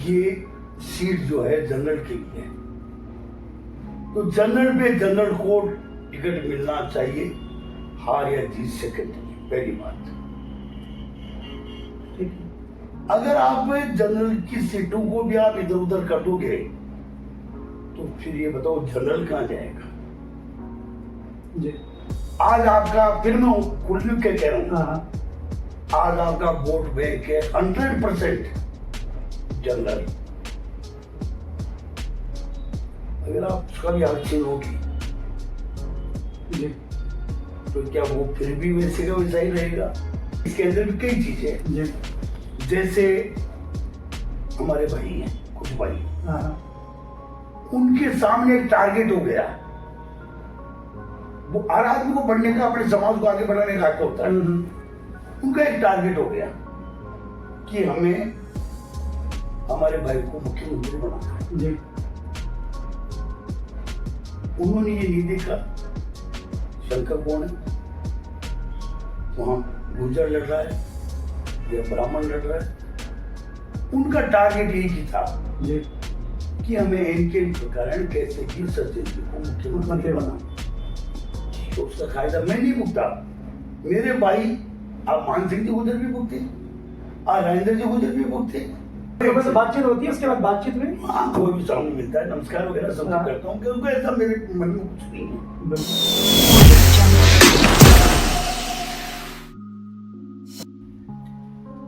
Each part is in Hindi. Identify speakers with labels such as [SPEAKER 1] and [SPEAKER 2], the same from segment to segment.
[SPEAKER 1] ये सीट जो है जनरल के लिए है, तो जनरल पे जनरल को टिकट मिलना चाहिए, हार या जीत सेकेंडरी, पहली बात। ठीक है, अगर आप जनरल की सीटों को भी आप इधर उधर कर दोगे तो फिर ये बताओ जनरल कहां जाएगा जी। आज आपका, फिर मैं खुल के कह रहा हूं, आज आपका वोट बैंक है 100% जनरल। अगर आप उसका भी आरक्षण होगी तो क्या वो फिर भी वैसे का वैसा ही रहेगा? इसके अंदर भी कई चीजें, जैसे हमारे भाई हैं कुछ भाई, उनके सामने एक टारगेट हो गया, वो हर आदमी को बढ़ने का, अपने समाज को आगे बढ़ाने का हक होता है। उनका एक टारगेट हो गया कि हमें हमारे भाई को मुख्यमंत्री बनाना है। उन्होंने ये नहीं देखा शंकर कौन है, वहां गुर्जर लड़ रहा है या ब्राह्मण लड़ रहा है। उनका टारगेट एक ही था कि हमें इनके कारण कैसे भी सचिन जी को मुख्यमंत्री बनाना। तो उसका फायदा मैं नहीं भुगता, मेरे भाई आप मान सिंह जी गुजर भी भुगते, आप राजेंद्र जी गुजर भी भुगते।
[SPEAKER 2] तो बातचीत होती है, उसके बाद बातचीत में
[SPEAKER 1] हाँ कोई भी सामने मिलता है, नमस्कार वगैरह सब करता हूँ, क्योंकि ऐसा मेरे मन में कुछ नहीं है।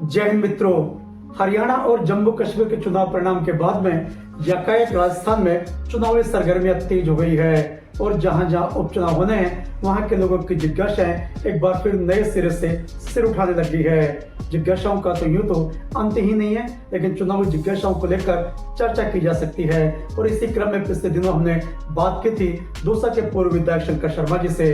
[SPEAKER 2] जय हिंद मित्रों, हरियाणा और जम्मू कश्मीर के चुनाव परिणाम के बाद में यकायक राजस्थान में चुनावी सरगर्मियां तेज हो गई है और जहां जहां उपचुनाव होने हैं वहां के लोगों की जिज्ञासाएं एक बार फिर नए सिरे से सिर उठाने लगी है। जिज्ञासाओं का तो यूं तो अंत ही नहीं है, लेकिन चुनावी जिज्ञासाओं को लेकर चर्चा की जा सकती है। और इसी क्रम में पिछले दिनों हमने बात की थी दौसा के पूर्व विधायक शंकर शर्मा जी से।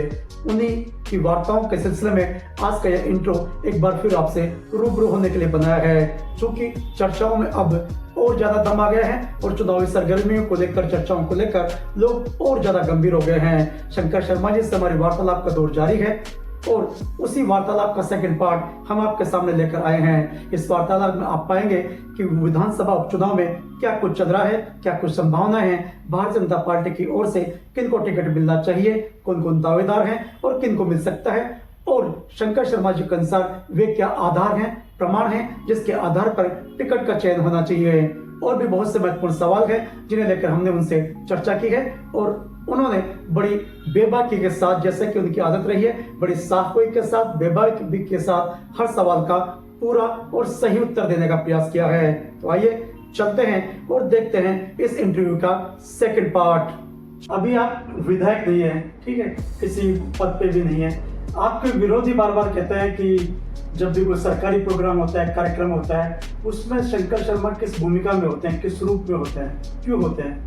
[SPEAKER 2] उन्हीं की वार्ताओं के सिलसिले में आज का यह इंट्रो एक बार फिर आपसे रूबरू होने के लिए बनाया है, क्योंकि चर्चाओं में अब और ज्यादा दम आ गया है और चुनावी सरगर्मियों को लेकर, चर्चाओं को लेकर लोग और ज्यादा गंभीर हो गए हैं। शंकर शर्मा जी से हमारी वार्तालाप का दौर जारी है और उसी वार्तालाप का सेकंड पार्ट हम आपके सामने लेकर आए हैं। इस वार्तालाप में आप पाएंगे कि विधानसभा उपचुनाव में क्या कुछ चल रहा है, क्या कुछ संभावनाएं हैं, भारतीय जनता पार्टी की ओर से किन को टिकट मिलना चाहिए, कौन कौन दावेदार हैं और किन को मिल सकता है, और शंकर शर्मा जी के अनुसार वे क्या आधार हैं, प्रमाण हैं जिसके आधार पर टिकट का चयन होना चाहिए। और भी बहुत से महत्वपूर्ण सवाल हैं जिन्हें लेकर हमने उनसे चर्चा की है और उन्होंने बड़ी बेबाकी के साथ, जैसे कि उनकी आदत रही है, बड़ी साफगोई के साथ, बेबाकी के साथ हर सवाल का पूरा और सही उत्तर देने का प्रयास किया है। तो आइए चलते हैं और देखते हैं इस इंटरव्यू का सेकंड पार्ट। अभी आप विधायक नहीं है, ठीक है, किसी पद पे भी नहीं है, आपके विरोधी बार बार कहते हैं कि जब भी कोई सरकारी प्रोग्राम होता है, कार्यक्रम होता है, उसमें शंकर शर्मा किस भूमिका में होते हैं, किस रूप में होते हैं, क्यों होते हैं?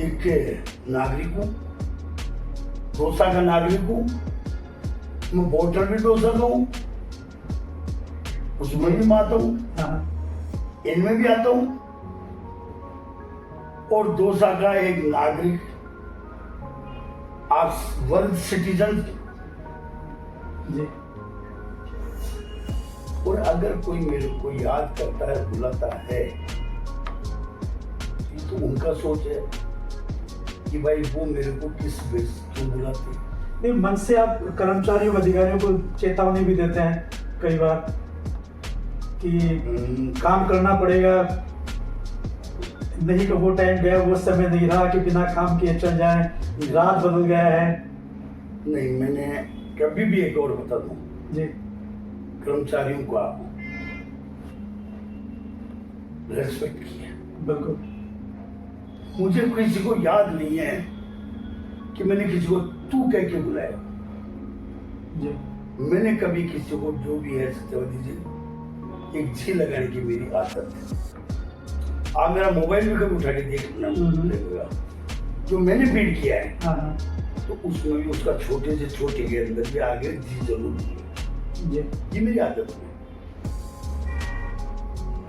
[SPEAKER 1] एक नागरिक हूँ, दौसा का नागरिक हूँ, मैं वोटर भी दौसा का हूँ, उसमें भी आता हूँ, इनमें भी आता हूँ, और दौसा का एक नागरिक, आप वर्ल्ड सिटीजन जी। और अगर कोई मेरे को याद करता है, बुलाता है, तो उनका सोच है कि भाई वो मेरे को किस बेस क्यों बुलाते।
[SPEAKER 2] नहीं, मन से आप कर्मचारियों, अधिकारियों को चेतावनी भी देते हैं कई बार कि काम करना पड़ेगा, नहीं तो वो टाइम गया, वो समय नहीं रहा कि बिना काम किए चल जाए, रात बदल गया है।
[SPEAKER 1] नहीं, मैंने कभी भी, एक और बता दूं
[SPEAKER 2] जी,
[SPEAKER 1] कर्मचारियों को आप रेस्पेक्ट किया,
[SPEAKER 2] बिल्कुल।
[SPEAKER 1] मुझे किसी को याद नहीं है कि मैंने किसी को तू कह के बुलाया
[SPEAKER 2] जी।
[SPEAKER 1] मैंने कभी किसी को, जो भी है सत्यवती जी, एक जी लगाने की मेरी आदत है। आप मेरा मोबाइल भी कभी उठा के देखना, जो मैंने फीड किया है तो उसमें भी उसका छोटे से छोटे के अंदर भी आगे जी जरूर है। ये मेरी आदत है।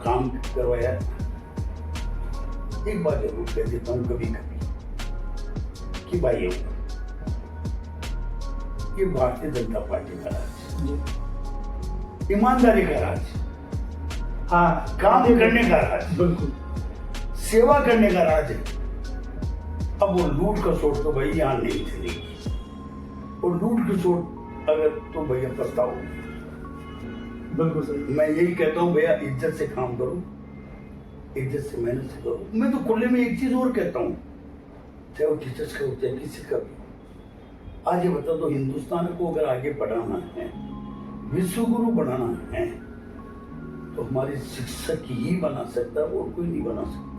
[SPEAKER 1] काम करवाया एक बार जरूर कह देता हूँ कभी कभी कि भाई ये भारतीय जनता पार्टी का राज, ईमानदारी का राज,
[SPEAKER 2] हाँ,
[SPEAKER 1] काम करने का राज,
[SPEAKER 2] बिल्कुल
[SPEAKER 1] सेवा करने का राज है। अब वो लूट का सोच तो भाई यहाँ नहीं चलेगी, और लूट की सोच अगर तो भैया पछताओगे।
[SPEAKER 2] बिल्कुल सही।
[SPEAKER 1] मैं यही कहता हूँ भैया, इज्जत से काम करो, इज्जत से मेहनत से करो। मैं तो खुले में एक चीज और कहता हूँ, चाहे वो टीचर्स का होते हैं किसी का भी, आज ये बता दो, हिंदुस्तान को अगर आगे बढ़ाना है, विश्व गुरु बनाना है, तो हमारे शिक्षक ही बना सकता है, और कोई नहीं बना सकता।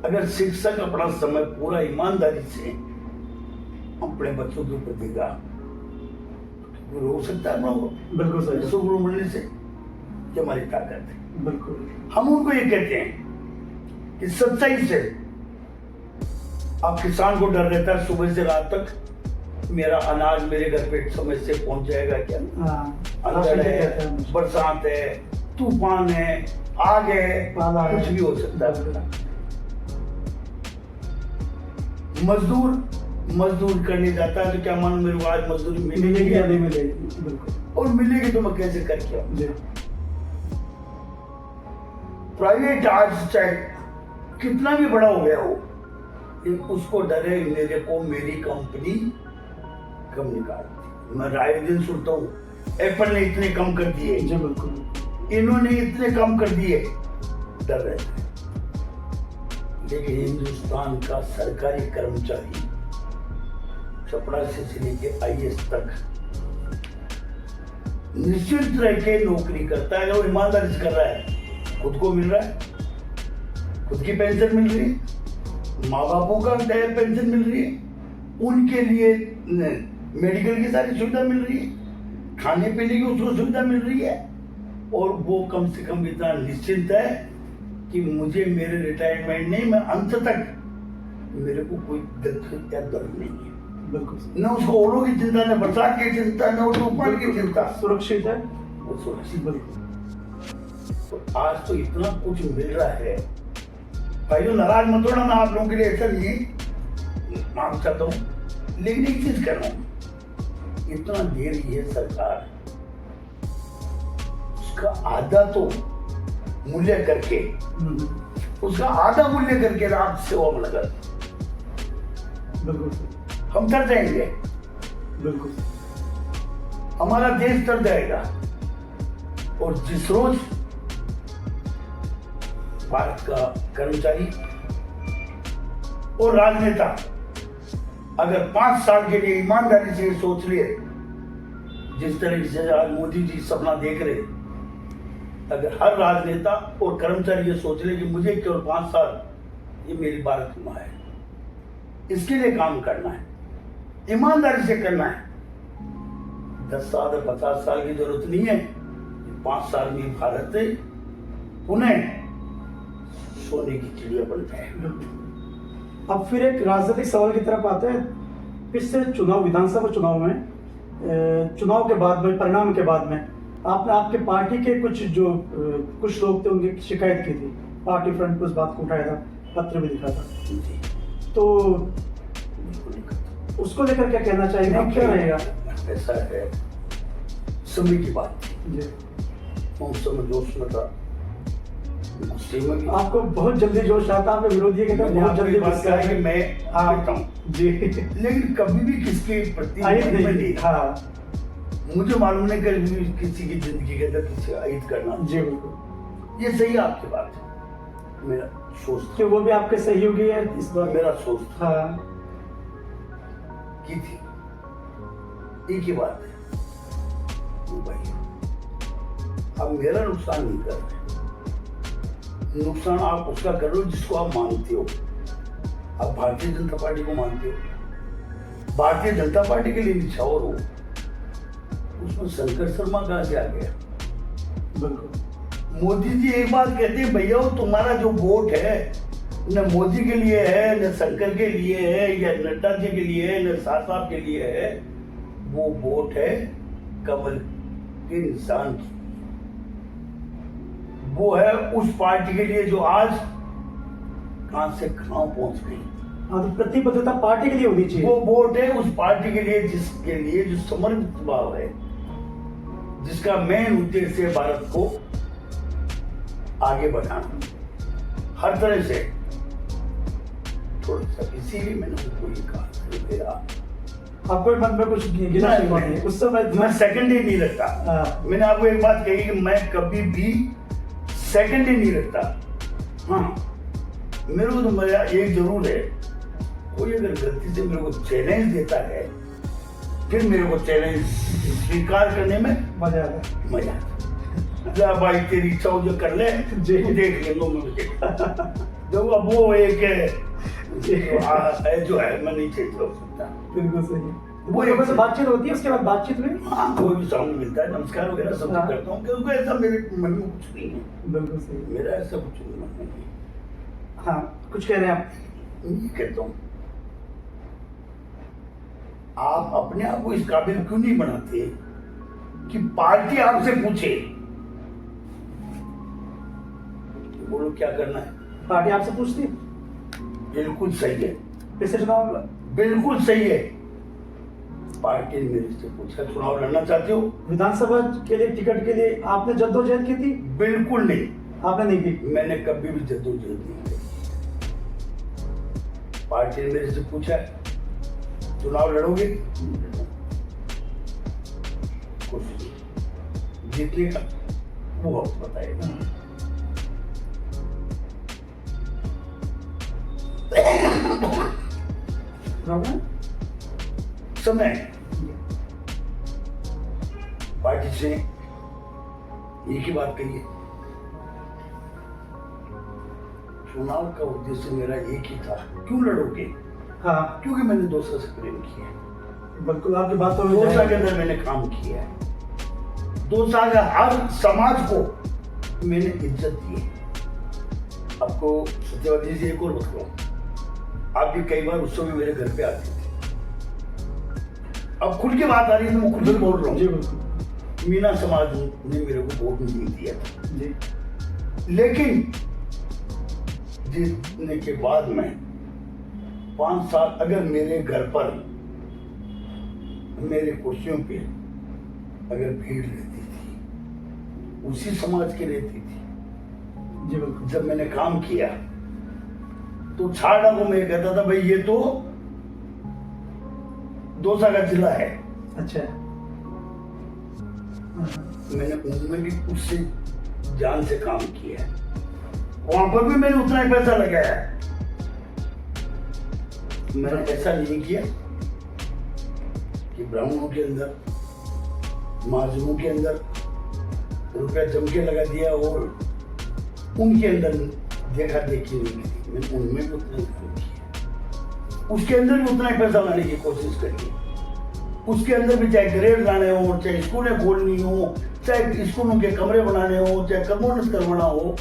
[SPEAKER 1] अगर शिक्षक अपना समय पूरा ईमानदारी से अपने बच्चों के ऊपर देगा, तो गुरु हो सकता है ना वो।
[SPEAKER 2] बिल्कुल सही।
[SPEAKER 1] विश्व गुरु बनने से ये हमारी ताकत है।
[SPEAKER 2] बिल्कुल
[SPEAKER 1] हम उनको ये कहते हैं कि सच्चाई से, अब किसान को डर रहता है सुबह से रात तक, मेरा अनाज मेरे घर पे समय से पहुंच जाएगा क्या? अंधड़ है, बरसात है, तूफान है, आग है, कुछ भी हो सकता है। मजदूर करने जाता है तो क्या मानो मेरे को आज मजदूरी मिलेगी या नहीं मिलेगी?
[SPEAKER 2] बिल्कुल।
[SPEAKER 1] और मिलेगी तो मैं कैसे करके आऊं? प्राइवेट आज चाहे कितना भी बड़ा हो गया हो, लेकिन उसको डर है मेरे को मेरी कंपनी कम निकालती। मैं राय दिन सुनता हूँ, एप्पल ने इतने कम कर दिए,
[SPEAKER 2] जी बिल्कुल,
[SPEAKER 1] इन्होंने इतने कम कर दिए, डर रहता है। लेकिन हिंदुस्तान का सरकारी कर्मचारी चपरासी से लेके IAS तक निश्चित रह के नौकरी करता है। अगर वो ईमानदारी से कर रहा है, खुद को मिल रहा है, खुद की पेंशन मिल रही है, माँ बापों का पेंशन मिल रही है, उनके लिए मेडिकल की सारी सुविधा मिल रही है, खाने पीने की उसको सुविधा मिल रही है, और वो कम से कम इतना निश्चिंत है कि मुझे मेरे रिटायरमेंट नहीं, मैं अंत तक मेरे को कोई दुख या दर्द नहीं है।
[SPEAKER 2] बिल्कुल,
[SPEAKER 1] न उसको ओलों की चिंता, न बरसात की चिंता, न तूफान की चिंता,
[SPEAKER 2] सुरक्षित है
[SPEAKER 1] वो सुरक्षित।
[SPEAKER 2] बिल्कुल।
[SPEAKER 1] तो आज तो इतना कुछ मिल रहा है भाई, जो नाराज मत होना, मैं आप लोगों के लिए ऐसा नहीं मांग चाहता हूँ, लेकिन एक चीज कर रहा हूँ, इतना दे रही है सरकार, उसका आधा तो मूल्य करके, उसका आधा मूल्य करके रात सेवा में लगा,
[SPEAKER 2] बिल्कुल
[SPEAKER 1] हम तर जाएंगे,
[SPEAKER 2] बिल्कुल,
[SPEAKER 1] हमारा देश तर जाएगा। और जिस रोज भारत का कर्मचारी और राजनेता अगर 5 साल के लिए ईमानदारी से सोच लिए, जिस तरह से आज मोदी जी सपना देख रहे, अगर हर राजनेता और कर्मचारी ये सोच ले कि मुझे केवल 5 साल ये मेरी भारत माँ है, इसके लिए काम करना है, ईमानदारी से करना है, 10 साल या 50 साल की जरूरत नहीं है, 5 साल में भारत पुनः सोने की चिड़िया बन जाए।
[SPEAKER 2] अब फिर एक राजनीतिक सवाल की तरफ आते हैं। पिछले चुनाव, विधानसभा चुनाव में, चुनाव के बाद में, परिणाम के बाद में आपने आपके पार्टी के कुछ लोग थे, उनकी शिकायत की थी, पार्टी फ्रंट पर उस बात को उठाया था, पत्र भी लिखा था, तो उसको लेकर क्या कहना चाहिए, क्या रहेगा?
[SPEAKER 1] ऐसा है, समय की बात
[SPEAKER 2] जी,
[SPEAKER 1] उस समय जोश में था,
[SPEAKER 2] आपको बहुत जल्दी जोश आता, आपके विरोधी के तरफ बहुत जल्दी
[SPEAKER 1] गुस्सा है कि मैं आता हूँ
[SPEAKER 2] जी,
[SPEAKER 1] लेकिन कभी भी किसके प्रति
[SPEAKER 2] नहीं, हाँ,
[SPEAKER 1] मुझे मालूम नहीं कभी किसी की जिंदगी के अंदर किसी अहित करना।
[SPEAKER 2] जी बिल्कुल,
[SPEAKER 1] ये सही आपकी बात है, मेरा सोच
[SPEAKER 2] कि वो भी आपके सहयोगी है इस बार,
[SPEAKER 1] मेरा सोच
[SPEAKER 2] हाँ
[SPEAKER 1] की थी, एक ही बात है भाई, अब मेरा नुकसान नहीं कर रहे, नुकसान आप उसका कर रहे हो जिसको आप मानते हो। आप भारतीय जनता पार्टी को मानते हो, भारतीय जनता पार्टी के लिए निछावर हो, उसमें शंकर शर्मा कहाँ से आ गया?
[SPEAKER 2] बिल्कुल,
[SPEAKER 1] मोदी जी एक बात कहते हैं, भैया तुम्हारा जो वोट है न मोदी के लिए है, न शंकर के लिए है, या नड्डा जी के लिए है, न शाह साहब के लिए है, वो वोट है कमल के इंसान की, वो है उस पार्टी के लिए जो आज कहां से कहां पहुंच गई।
[SPEAKER 2] हाँ, तो प्रतिबद्धता पार्टी के लिए होनी चाहिए।
[SPEAKER 1] वो वोट है उस पार्टी के लिए जिसके लिए जो समर्पित भाव है, जिसका मेन उद्देश्य है भारत को आगे बढ़ाना हर तरह से थोड़ा सा, इसीलिए मैंने उनको ये कहा कि मेरा
[SPEAKER 2] आपको मन में कुछ गिला शिकवा नहीं है? उस समय
[SPEAKER 1] मैं सेकंड ही नहीं रखता।
[SPEAKER 2] हाँ।
[SPEAKER 1] मैंने आपको एक बात कही कि मैं कभी भी सेकंड ही नहीं रखता। हाँ, मेरे को तो मजा एक जरूर है, कोई अगर गलती से मेरे को चैलेंज देता है, फिर मेरे को चैलेंज स्वीकार करने में
[SPEAKER 2] मजा आता है।
[SPEAKER 1] मजा आता भाई, तेरी इच्छा हो जो कर ले, देख ले लो मुझे। देखो अब वो एक जो है मैं नहीं चेंज कर सकता।
[SPEAKER 2] बिल्कुल सही है।
[SPEAKER 1] वो
[SPEAKER 2] एक
[SPEAKER 1] एक
[SPEAKER 2] बात बातचीत होती है, उसके बाद बातचीत में
[SPEAKER 1] हाँ, कोई भी सामने मिलता है, नमस्कार वगैरह सब
[SPEAKER 2] हाँ।
[SPEAKER 1] करता हूँ, क्योंकि ऐसा मेरे मन में कुछ नहीं है।
[SPEAKER 2] बिल्कुल सही है।
[SPEAKER 1] मेरा ऐसा कुछ मन में नहीं है।
[SPEAKER 2] हाँ, कुछ कह रहे हैं आप?
[SPEAKER 1] ये कहता हूँ, आप अपने आप को इस काबिल क्यों नहीं बनाते कि पार्टी आपसे पूछे कि बोलो क्या करना है?
[SPEAKER 2] पार्टी आपसे पूछती है?
[SPEAKER 1] बिल्कुल सही है,
[SPEAKER 2] पिछले चुनाव
[SPEAKER 1] बिल्कुल सही है। पार्टी ने मेरे से पूछा चुनाव लड़ना चाहते हो?
[SPEAKER 2] विधानसभा के लिए टिकट के लिए आपने जद्दोजहद की थी?
[SPEAKER 1] बिल्कुल नहीं,
[SPEAKER 2] आपने नहीं की?
[SPEAKER 1] मैंने कभी भी जद्दोजहद नहीं की। पार्टी ने मेरे से पूछा चुनाव लड़ोगे? कोशिश जीतने का वो वक्त बताएगा।
[SPEAKER 2] प्रॉब्लम?
[SPEAKER 1] समय पार्टी से एक ही बात कही है, चुनाव का उद्देश्य मेरा एक ही था। क्यों लड़ोगे?
[SPEAKER 2] हाँ,
[SPEAKER 1] क्योंकि मैंने 2 साल से प्रेम किया है,
[SPEAKER 2] बिल्कुल आपकी बात तो
[SPEAKER 1] 2 साल के अंदर मैंने काम किया है, 2 साल का हर समाज को मैंने इज्जत दी है। आपको सत्यवादी जी एक और बताऊं, आप भी कई बार उस समय मेरे घर पे आते थे। अब खुल के बात आ रही है तो मैं खुल के बोल रहा
[SPEAKER 2] जी
[SPEAKER 1] हूँ।
[SPEAKER 2] बिल्कुल
[SPEAKER 1] मीना समाज ने मेरे को वोट नहीं दिया था,
[SPEAKER 2] जी।
[SPEAKER 1] लेकिन जीतने के बाद में 5 साल अगर मेरे घर पर मेरे कुर्सियों पे अगर भीड़ रहती थी, उसी समाज की रहती थी।
[SPEAKER 2] जी बिल्कुल।
[SPEAKER 1] जब मैंने काम किया तो छाड़ा को मैं कहता था भाई ये तो दौसा का जिला है।
[SPEAKER 2] अच्छा।
[SPEAKER 1] मैंने उनमें भी उससे जान से काम किया है, वहां पर भी मैंने उतना ही पैसा लगाया है। मैंने ऐसा नहीं किया कि ब्राह्मणों के अंदर, महाजनों के अंदर रुपया जम के लगा दिया और उनके अंदर देखा देखी नहीं की। मैंने उनमें भी उतना ही काम किया, उसके अंदर भी उतना ही पैसा लाने की कोशिश करी, उसके अंदर भी चाहे ग्रेड लाने हो, चाहे स्कूलें खोलनी हो, चाहे स्कूलों के कमरे बनाने हो, चाहे कम्युनिस्ट करवाना हो,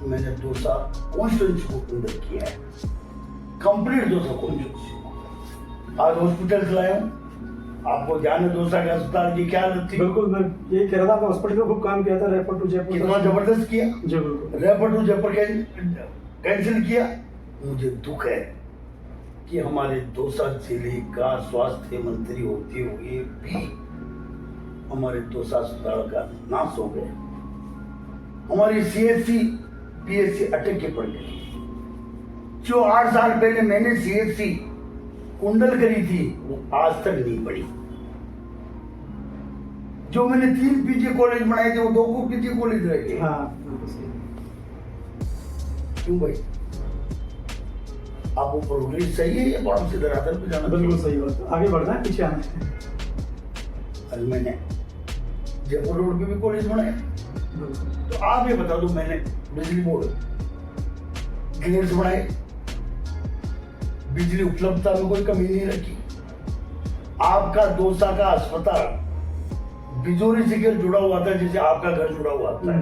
[SPEAKER 1] मैंने 2 साल कॉन्स्टिट्यूंसी को अंदर किया है, कंप्लीट 2 साल कॉन्स्टिट्यूंसी। आज हॉस्पिटल चलाया हूँ, आपको ध्यान है 2 साल के अस्पताल की क्या हालत थी?
[SPEAKER 2] बिल्कुल, मैं यही कह रहा था, हॉस्पिटल में खूब काम किया था, रेफर टू जयपुर
[SPEAKER 1] कितना जबरदस्त किया।
[SPEAKER 2] जी बिल्कुल।
[SPEAKER 1] रेफर टू जयपुर कैंसिल किया। मुझे दुख है कि हमारे 2 साल जिले का स्वास्थ्य मंत्री होते हुए भी हमारे 2 साल अस्पताल का नाश हो गया। हमारी CHC PHC अटक के पड़ गई। जो 8 साल पहले मैंने CHC कुंडल करी थी वो आज तक नहीं पड़ी। जो मैंने 3 PG कॉलेज बनाए थे वो 2 को PG कॉलेज रह गए।
[SPEAKER 2] हाँ बिल्कुल सही।
[SPEAKER 1] क्यों भाई? आपको प्रोग्रेस सही है या बॉडम से धरातल पे जाना?
[SPEAKER 2] बिल्कुल सही बात, आगे बढ़ना है, पीछे आना है।
[SPEAKER 1] आज मैंने जयपुर रोड पे भी कॉलेज बनाए,
[SPEAKER 2] बिल्कुल।
[SPEAKER 1] तो आप ये बता दो, मैंने बिजली बोर्ड ग्रेड्स बनाए, बिजली उपलब्धता में कोई कमी नहीं रखी। आपका 2 साल का अस्पताल बिजोरी से जुड़ा हुआ था, जैसे आपका घर जुड़ा हुआ था,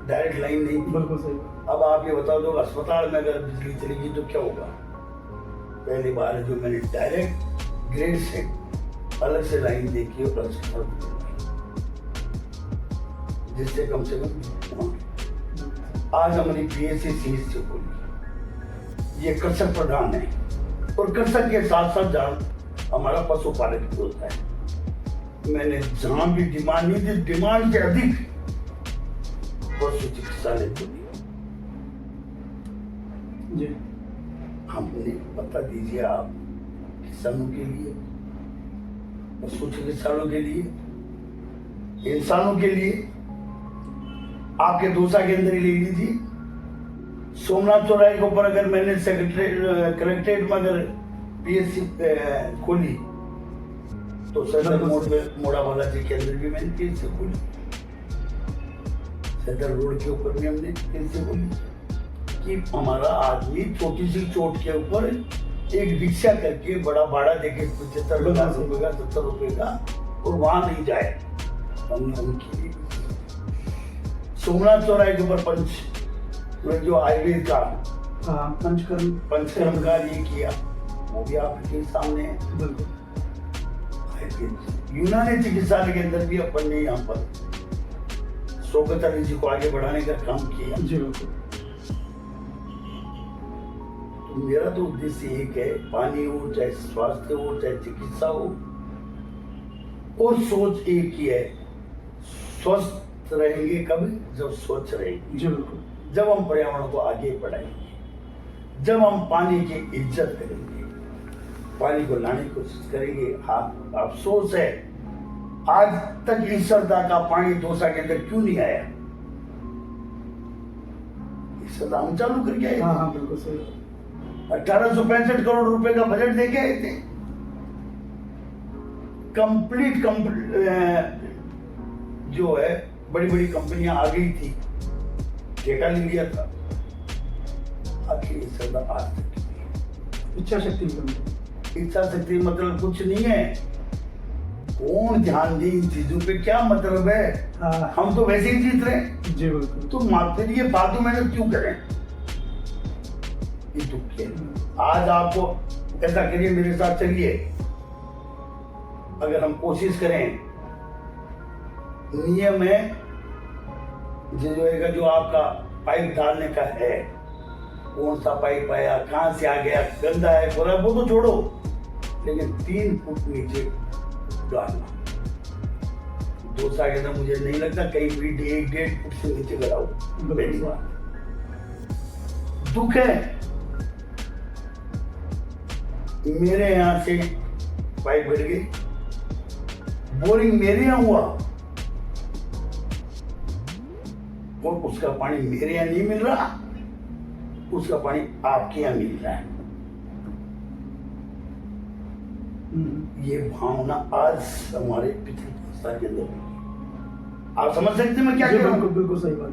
[SPEAKER 1] डायरेक्ट लाइन नहीं थी।
[SPEAKER 2] बिल्कुल सही।
[SPEAKER 1] अब आप ये बताओ दो, अस्पताल में अगर बिजली चलेगी तो क्या होगा? पहली बार है जो मैंने डायरेक्ट ग्रेड से अलग से लाइन देखी और अलग से जिससे कम से कम आज हमारी PHC CHC खोली। ये कृषक प्रधान है और कृषक के साथ साथ जहाँ हमारा पशुपालक भी होता है। मैंने जहां भी डिमांड नहीं थी, डिमांड से अधिक पशु चिकित्सालय खोली।
[SPEAKER 2] जी
[SPEAKER 1] हमने बता दीजिए आप, किसानों के लिए, पशु चिकित्सालयों के लिए, इंसानों के लिए। आपके दौसा के अंदर ही ले लीजिए, सोमनाथ चौराहे के ऊपर अगर मैंने कलेक्ट्रेट में अगर पीएससी खोली, तो सदर मोड़ पे मोड़ा बालाजी के अंदर भी मैंने पीएससी खोली, सदर रोड के ऊपर भी हमने पीएससी खोली, कि हमारा आदमी छोटी सी चोट के ऊपर एक रिक्शा करके बड़ा भाड़ा देके 75 रुपए का 70 रुपए का, और वहां नहीं जाए। हमने उनकी सोमनाथ चौराहे के ऊपर जो आयुर्वेद का पंचकर्म का ये किया, वो भी आपके सामने है। यूनानी चिकित्सालय के अंदर भी अपन ने यहाँ पर शौकत अली जी को आगे बढ़ाने का काम किया। तो मेरा तो उद्देश्य एक है, पानी हो चाहे स्वास्थ्य हो चाहे चिकित्सा हो, और सोच एक ही है, स्वस्थ रहेंगे कब, जब स्वच्छ रहेंगे, जब हम पर्यावरण को आगे बढ़ाएंगे, जब हम पानी की इज्जत करेंगे, पानी को लाने की कोशिश करेंगे। अफसोस है आज तक इस सरदा का पानी दौसा के अंदर क्यों नहीं आया। इस सरदा हम चालू करके आए।
[SPEAKER 2] हाँ बिल्कुल सही।
[SPEAKER 1] 1865 करोड़ रुपए का बजट देके आए थे। कंप्लीट जो है बड़ी बड़ी कंपनियां आ गई थी, ठेका ले लिया था। आखिर इस सरदा आज तक
[SPEAKER 2] इच्छा शक्ति
[SPEAKER 1] मतलब कुछ नहीं है। कौन ध्यान दे इन चीजों पे, क्या मतलब है। हम तो वैसे ही जीत रहे हैं।
[SPEAKER 2] जी बिल्कुल।
[SPEAKER 1] तो फिर ये फालतू मेहनत क्यों करें, ये दुख है। आज आपको ऐसा करिए, मेरे साथ चलिए, अगर हम कोशिश करें, नियम है जो आपका पाइप डालने का है, कौन सा पाइप आया, कहां से आ गया, गंदा है पूरा, वो तो छोड़ो, लेकिन 3 फुट नीचे डालना। दौसा के अंदर मुझे नहीं लगता कहीं भी 1-1.5 फुट से नीचे लगाओ। पहली बात दुख है, मेरे यहां से पाइप गिर गई, बोरिंग मेरे यहां हुआ और उसका पानी मेरे यहां नहीं मिल रहा, उसका पानी आपके यहां मिल रहा है। ये भावना आज हमारे पितृ के अंदर, आप समझ सकते हैं मैं क्या कह रहा हूं।
[SPEAKER 2] बिल्कुल सही बात।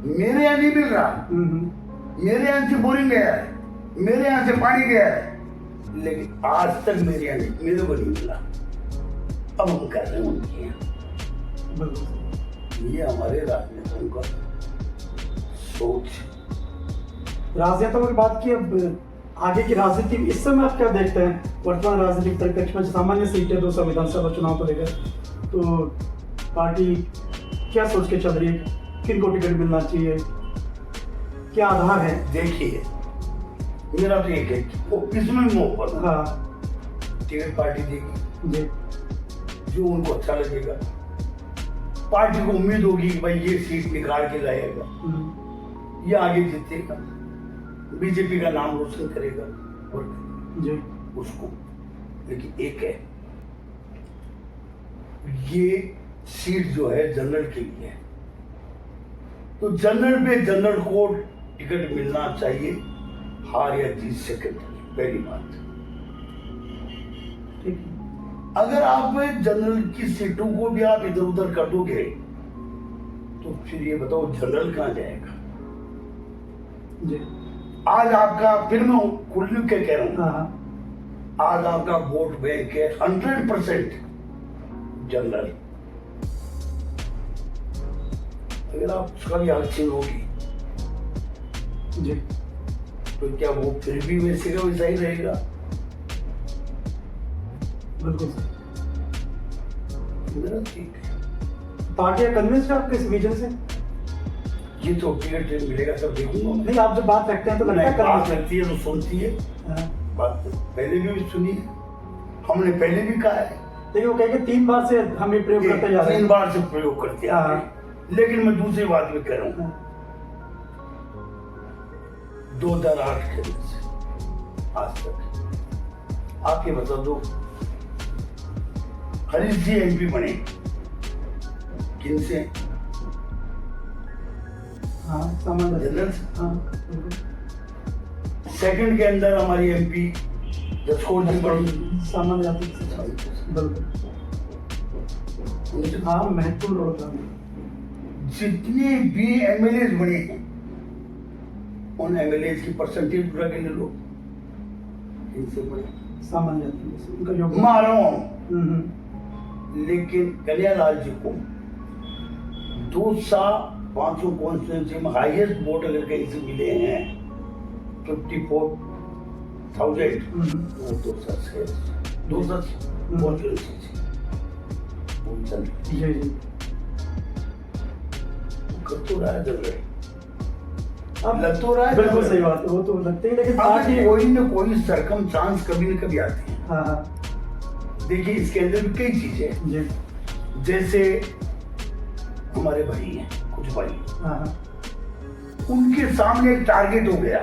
[SPEAKER 1] मेरे यहाँ नहीं मिल रहा, मेरे यहाँ से बोरिंग गया है, मेरे यहाँ से पानी गया है, लेकिन आज तक मेरे यहाँ नहीं, मेरे को नहीं मिला। अब हम कर रहे हैं उनके यहाँ। ये हमारे राजनेताओं का सोच।
[SPEAKER 2] राजनेताओं की बात की, अब आगे की राजनीति इस समय आप क्या देखते हैं? वर्तमान राजनीतिक परिप्रेक्ष्य में सामान्य सीटें 200 विधानसभा चुनाव को लेकर, तो पार्टी क्या सोच के चल रही है, किन को टिकट मिलना चाहिए, क्या आधार है?
[SPEAKER 1] देखिए, मेरा तो एक है, वो किसमें मोहब्बत, टिकट पार्टी देगी
[SPEAKER 2] जी,
[SPEAKER 1] जो उनको अच्छा लगेगा। पार्टी को उम्मीद होगी कि भाई ये सीट निकाल के लाएगा, ये आगे जीतेगा, बीजेपी का नाम रोशन करेगा और
[SPEAKER 2] जी
[SPEAKER 1] उसको। लेकिन एक है, ये सीट जो है जनरल के लिए है, तो जनरल पे जनरल को टिकट मिलना चाहिए, हार या जीत सेकेंडरी। पहली बात, अगर आप जनरल की सीटों को भी आप इधर उधर कर दोगे, तो फिर ये बताओ जनरल कहां जाएगा
[SPEAKER 2] जी।
[SPEAKER 1] आज आपका, फिर मैं खुल के कह रहा हूं, आज आपका वोट बैंक है 100% जनरल। अगर आप उसका भी आरक्षण होगी
[SPEAKER 2] जी,
[SPEAKER 1] तो क्या वो फिर भी वैसे का वैसा ही रहेगा?
[SPEAKER 2] बिल्कुल।
[SPEAKER 1] मेरा ठीक है।
[SPEAKER 2] पार्टियां कन्विंस्ड है आपके इस विजन से?
[SPEAKER 1] ये तो टिकट मिलेगा तब देखूंगा।
[SPEAKER 2] नहीं, आप जब बात रखते हैं तो लगता है
[SPEAKER 1] बात लगती है तो सुनती है। बात पहले भी सुनी, हमने पहले भी कहा है।
[SPEAKER 2] देखिए, वो कहेंगे 3 बार से हम ये प्रयोग करते जा रहे हैं।
[SPEAKER 1] 3 बार से प्रयोग करते आ रहे हैं। लेकिन मैं दूसरी बात भी कह रहा हूँ, 2008 के दिन से आज तक आप ये बता दो, हरीश जी एमपी बने किन से?
[SPEAKER 2] हाँ सामान्य
[SPEAKER 1] जनरल से।
[SPEAKER 2] हाँ
[SPEAKER 1] सेकंड के अंदर हमारी एमपी जसकोट जी बनी
[SPEAKER 2] सामान्य जाति से। बिल्कुल हाँ महत्वपूर्ण रोल था।
[SPEAKER 1] जितने भी एमएलए बने हैं उन एमएलए की परसेंटेज पूरा के ले लो, इनसे बने
[SPEAKER 2] सामान्य जाति से उनका योगदान।
[SPEAKER 1] मैं आ रहा हूँ,
[SPEAKER 2] हम्म।
[SPEAKER 1] लेकिन कन्हैयालाल जी को 2,500 कॉन्स्टिट्यूंसी में हाईएस्ट वोट अगर कहीं से मिले हैं 54,000, वो 200 कॉन्स्टिट्यूंसी
[SPEAKER 2] जी जी
[SPEAKER 1] कर तो रहा है जब अब लग तो रहा है।
[SPEAKER 2] बिल्कुल सही बात है, वो तो लगते ही, लेकिन
[SPEAKER 1] अब
[SPEAKER 2] आज ये
[SPEAKER 1] कोई न कोई सरकमस्टांस कभी न कभी आती है।
[SPEAKER 2] हाँ हाँ
[SPEAKER 1] देखिए इसके अंदर भी कई चीजें हैं,
[SPEAKER 2] जी
[SPEAKER 1] जैसे हमारे भाई हैं कुछ भाई,
[SPEAKER 2] हाँ हाँ
[SPEAKER 1] उनके सामने एक टारगेट हो गया,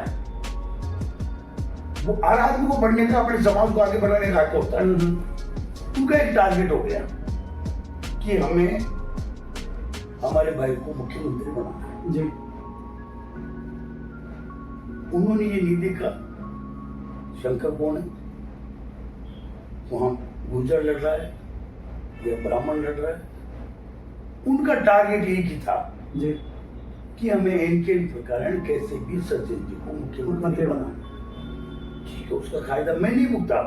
[SPEAKER 1] वो हर आदमी को बढ़ने का, अपने समाज को आगे बढ़ाने का हक होता है। उनका एक टारगेट हो गया कि हमें हमारे भाई को मुख्यमंत्री बनाना है।
[SPEAKER 2] जी
[SPEAKER 1] उन्होंने ये नहीं देखा शंकर कौन है, वहां गुर्जर लड़ रहा है या ब्राह्मण लड़ रहा है। उनका टारगेट एक ही था
[SPEAKER 2] जी
[SPEAKER 1] कि हमें इनके प्रकरण कैसे भी सचिन जी को मुख्यमंत्री बनाना। ठीक है, उसका कायदा मैं नहीं भुगता,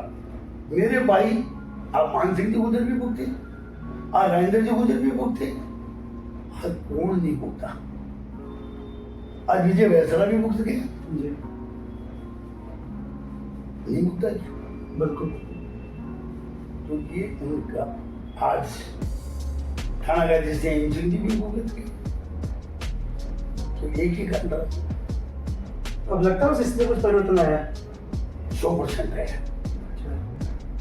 [SPEAKER 1] मेरे भाई आप मान सिंह जी गुजर भी भुगते, आप राजेंद्र जी गुजर भी भुगते, हर कौन नहीं भुगता। आज विजय वैसला भी भुगत गया,
[SPEAKER 2] जी
[SPEAKER 1] नहीं भुगता जी।
[SPEAKER 2] बिल्कुल।
[SPEAKER 1] तो ये उनका आज थाना का जैसे इंजन जी भी भुगत गए, तो एक ही कारण रहा।
[SPEAKER 2] अब लगता है उस स्थिति में कुछ परिवर्तन आया है?
[SPEAKER 1] 100% है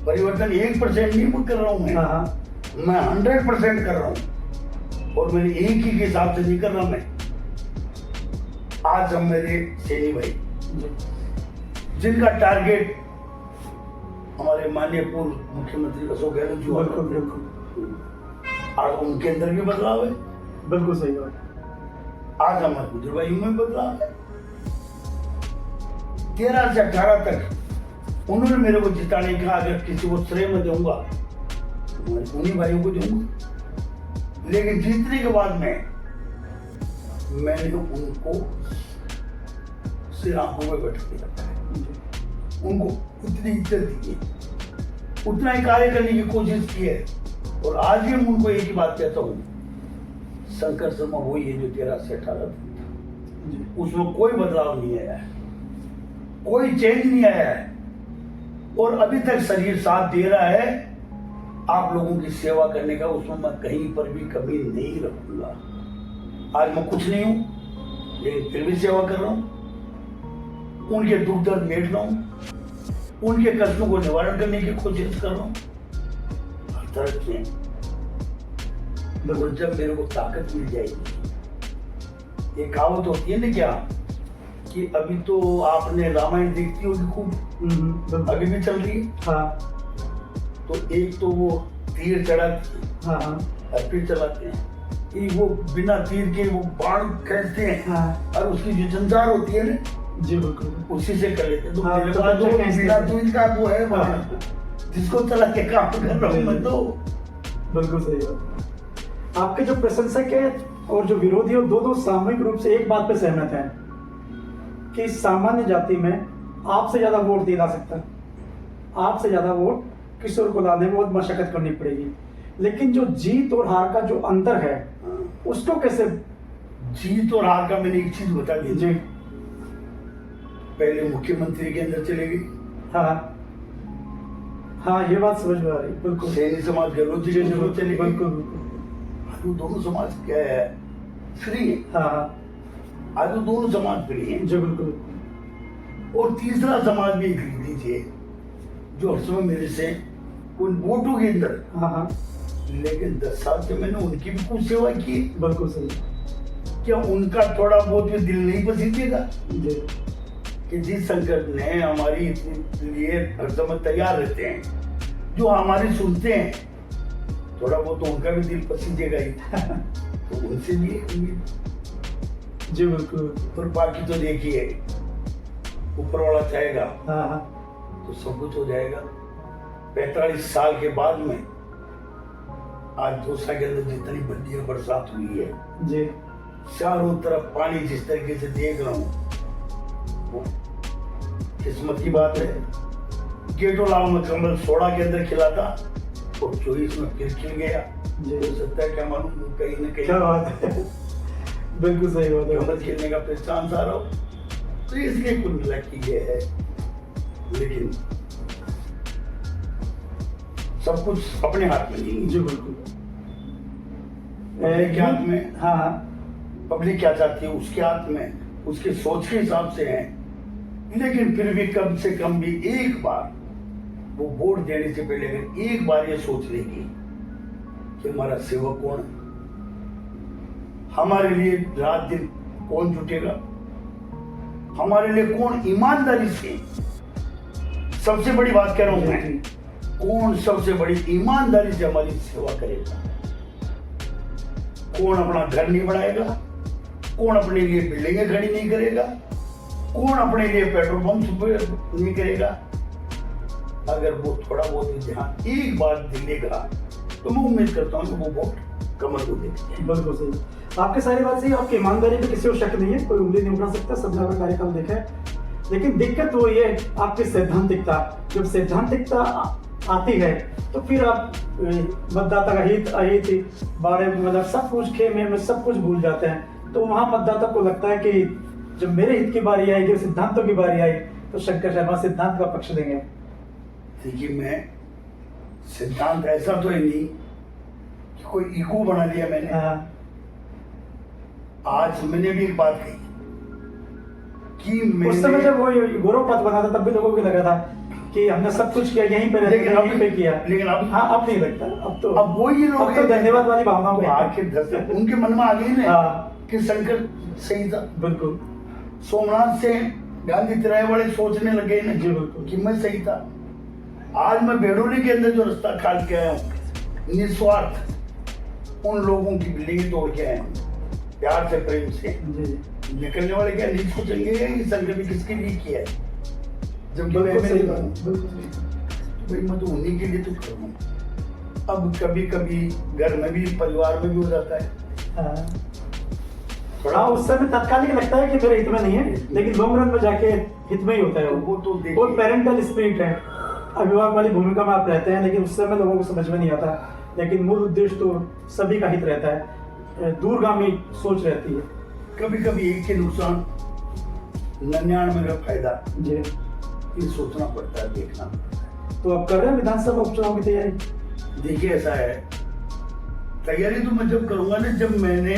[SPEAKER 1] परिवर्तन, 1% नहीं कर रहा हूँ
[SPEAKER 2] हाँ हाँ
[SPEAKER 1] मैं 100% कर रहा हूँ, और मैंने एक ही के हिसाब से नहीं कर रहा मैं। आज हम मेरे सैनी भाई जिनका टारगेट हमारे माननीय पूर्व मुख्यमंत्री अशोक गहलोत जी,
[SPEAKER 2] बिल्कुल बिल्कुल
[SPEAKER 1] आज उनके अंदर भी बदलाव है,
[SPEAKER 2] बिल्कुल सही बात।
[SPEAKER 1] आज हमारे गुजर भाइयों में बदलाव है। 13 से 18 तक उन्होंने मेरे को जिताने का, अगर किसी को श्रेय में दूंगा तो उन्हीं भाइयों को दूंगा, लेकिन जीतने के बाद में मैंने उनको सिर आंखों में बैठ के रखा है, उनको उतनी इज्जत दी है, उतना ही कार्य करने की कोशिश की है। और आज भी मैं उनको एक ही बात कहता हूँ, शंकर शर्मा वही है जो 13 से 18 तक, उसमें कोई बदलाव नहीं आया है, कोई चेंज नहीं आया है, और अभी तक शरीर साथ दे रहा है आप लोगों की सेवा करने का, उसमें मैं कहीं पर भी कमी नहीं रखूंगा। आज मैं कुछ नहीं हूं, लेकिन फिर भी सेवा कर रहा हूं, उनके दुख दर्द मेट रहा हूं, उनके कष्टों को निवारण करने की कोशिश कर रहा हूं हर तरह से। और जब मेरे को ताकत मिल जाएगी, ये कहावत होती है ना क्या कि अभी तो आपने रामायण देखती होगी खूब, अभी भी चल रही है।
[SPEAKER 2] हाँ
[SPEAKER 1] तो एक तो वो तीर चढ़ाते
[SPEAKER 2] हाँ हाँ
[SPEAKER 1] और फिर चलाते हैं, कि वो बिना तीर के वो बाण खींचते हैं,
[SPEAKER 2] हाँ
[SPEAKER 1] और उसकी जो जंजार होती है ना
[SPEAKER 2] जी बिल्कुल
[SPEAKER 1] उसी से कर लेते हैं। तो
[SPEAKER 2] हाँ,
[SPEAKER 1] मेरे
[SPEAKER 2] तो
[SPEAKER 1] पास
[SPEAKER 2] बच्चे
[SPEAKER 1] तो
[SPEAKER 2] खींचते
[SPEAKER 1] बिना
[SPEAKER 2] हैं।
[SPEAKER 1] तीर का वो है बाण, जिसको चला के काम कर रहा हूँ मैं। तो
[SPEAKER 2] बिल्कुल सही बात। आपके जो प्रशंसक है और जो विरोधी है, दो सामूहिक रूप से एक बात पे सहमत हैं कि सामान्य जाति में आपसे ज्यादा वोट दिया जा सकता है, आपसे ज्यादा वोट किशोर को लाने में बहुत मशक्कत करनी पड़ेगी, लेकिन जो जीत और हार का जो अंतर है उसको कैसे?
[SPEAKER 1] जीत और हार का मैंने एक चीज बता दी
[SPEAKER 2] जी
[SPEAKER 1] पहले मुख्यमंत्री के अंदर चले गई,
[SPEAKER 2] हाँ हाँ ये बात समझ में आ रही, बिल्कुल
[SPEAKER 1] सैनी समाज गहलोत जी के अंदर चले गई।
[SPEAKER 2] बिल्कुल बिल्कुल
[SPEAKER 1] आज वो दोनों समाज क्या है, फ्री है।
[SPEAKER 2] हाँ हाँ
[SPEAKER 1] आज वो दोनों समाज फ्री है।
[SPEAKER 2] जी बिल्कुल।
[SPEAKER 1] और तीसरा समाज भी खरीद लीजिए जो हर समय मेरे से उन वोटों के अंदर
[SPEAKER 2] हाँ हाँ
[SPEAKER 1] लेकिन 10 साल से मैंने उनकी भी कुछ सेवा की।
[SPEAKER 2] बिल्कुल सही।
[SPEAKER 1] क्या उनका थोड़ा बहुत भी दिल नहीं पसीजेगा
[SPEAKER 2] जी
[SPEAKER 1] कि जिस शंकर ने हमारी लिए हर समय तैयार रहते हैं, जो हमारी सुनते हैं, थोड़ा बहुत तो उनका भी दिल पसीजेगा ही। तो उनसे भी उम्मीद।
[SPEAKER 2] जी बिल्कुल।
[SPEAKER 1] और बाकी तो देखिए, ऊपर वाला चाहेगा
[SPEAKER 2] हाँ
[SPEAKER 1] तो सब कुछ हो जाएगा। 45 साल के बाद में आज दौसा के अंदर जितनी बंदी बरसात हुई है
[SPEAKER 2] जी
[SPEAKER 1] चारों तरफ पानी जिस तरीके से देख रहा हूँ, वो किस्मत की बात है। गेटोलाव में कमल 16 के अंदर खिला था और 24 में फिर खिल गया।
[SPEAKER 2] जी।
[SPEAKER 1] हो सकता है क्या मालूम, कहीं न कहीं
[SPEAKER 2] क्या बात है। बिल्कुल सही बात है।
[SPEAKER 1] कमल खिलने का फिर चांस आ रहा हो, तो इसलिए कुल मिला की ये है। लेकिन सब कुछ अपने हाथ में नहीं।
[SPEAKER 2] जी बिल्कुल।
[SPEAKER 1] पब्लिक के हाथ में,
[SPEAKER 2] हाँ
[SPEAKER 1] पब्लिक क्या चाहती है उसके हाथ में, उसके सोच के हिसाब से है। लेकिन फिर भी कम से कम भी एक बार वो वोट देने से पहले अगर एक बार ये सोच लेगी कि हमारा सेवक कौन है, हमारे लिए रात दिन कौन जुटेगा, हमारे लिए कौन ईमानदारी से, सबसे बड़ी बात कह रहा हूं मैं, कौन सबसे बड़ी ईमानदारी से हमारी सेवा करेगा, कौन अपना घर नहीं बनाएगा, कौन अपने लिए बिल्डिंगें खड़ी नहीं करेगा, कौन अपने लिए पेट्रोल पंप नहीं करेगा। अगर वो थोड़ा बहुत भी ध्यान एक बार दिलेगा तो मैं उम्मीद करता हूँ कि वो वोट कमल को देंगे।
[SPEAKER 2] बिल्कुल सही। आपकी सारी बात सही। आपकी ईमानदारी पे किसी को शक नहीं है, कोई उंगली नहीं उठा सकता, सबने आपका कार्यक्रम देखा है। लेकिन दिक्कत वो ये आपकी सैद्धांतिकता, जब सैद्धांतिकता आती है तो फिर आप मतदाता का हित अहित बारे में मतलब सब कुछ खेमे में सब कुछ भूल जाते हैं। तो वहां मतदाता को लगता है कि जब मेरे हित की बारी आएगी, सिद्धांतों की बारी आई, तो शंकर शर्मा सिद्धांत का पक्ष देंगे।
[SPEAKER 1] देखिए, मैं सिद्धांत ऐसा तो है नहीं कि कोई इको बना लिया मैंने। आज मैंने भी एक बात कही कि
[SPEAKER 2] उस समय जब वो गौरव पथ बना था तब भी लोगों को लगा था कि हमने सब कुछ किया, यहीं पे यहीं पे किया।
[SPEAKER 1] लेकिन अब
[SPEAKER 2] हाँ, अब नहीं लगता। अब तो
[SPEAKER 1] अब वही लोग
[SPEAKER 2] तो धन्यवाद वाली भावनाओं में
[SPEAKER 1] आखिर उनके मन में आ गई ना कि शंकर सही था।
[SPEAKER 2] बिल्कुल।
[SPEAKER 1] सोमनाथ से गांधी तिराहे वाले सोचने लगे ना
[SPEAKER 2] जी बिल्कुल
[SPEAKER 1] कि मैं सही था। आज मैं बेडोली के अंदर जो रास्ता खाल के आया हूँ, निस्वार्थ उन लोगों की बिल्डिंग तोड़ के आया हूँ, प्यार से प्रेम से।
[SPEAKER 2] जी।
[SPEAKER 1] निकलने वाले क्या नहीं सोचेंगे कि शंकर ने किसके लिए किया है, जब भाई मैं तो उन्हीं के लिए तो कर रहा हूँ। अब कभी कभी घर में भी परिवार में भी हो जाता है।
[SPEAKER 2] थोड़ा उस समय तत्कालिक लगता है कि मेरे हित में नहीं है, लेकिन लॉन्ग रन में जाके हित में ही होता है।
[SPEAKER 1] वो तो
[SPEAKER 2] वो पेरेंटल स्पिरिट है, अभिभावक वाली भूमिका में आप रहते हैं, लेकिन उस समय लोगों को समझ में नहीं आता। लेकिन मूल उद्देश्य तो सभी का हित रहता है, दूरगामी सोच रहती है।
[SPEAKER 1] कभी कभी एक के नुकसान 99 का फायदा,
[SPEAKER 2] जी
[SPEAKER 1] ये सोचना पड़ता है, देखना पड़ता है।
[SPEAKER 2] तो अब कर रहे हैं विधानसभा उपचुनाव की तैयारी?
[SPEAKER 1] देखिए, ऐसा है, तैयारी तो मैं जब करूंगा ना जब मैंने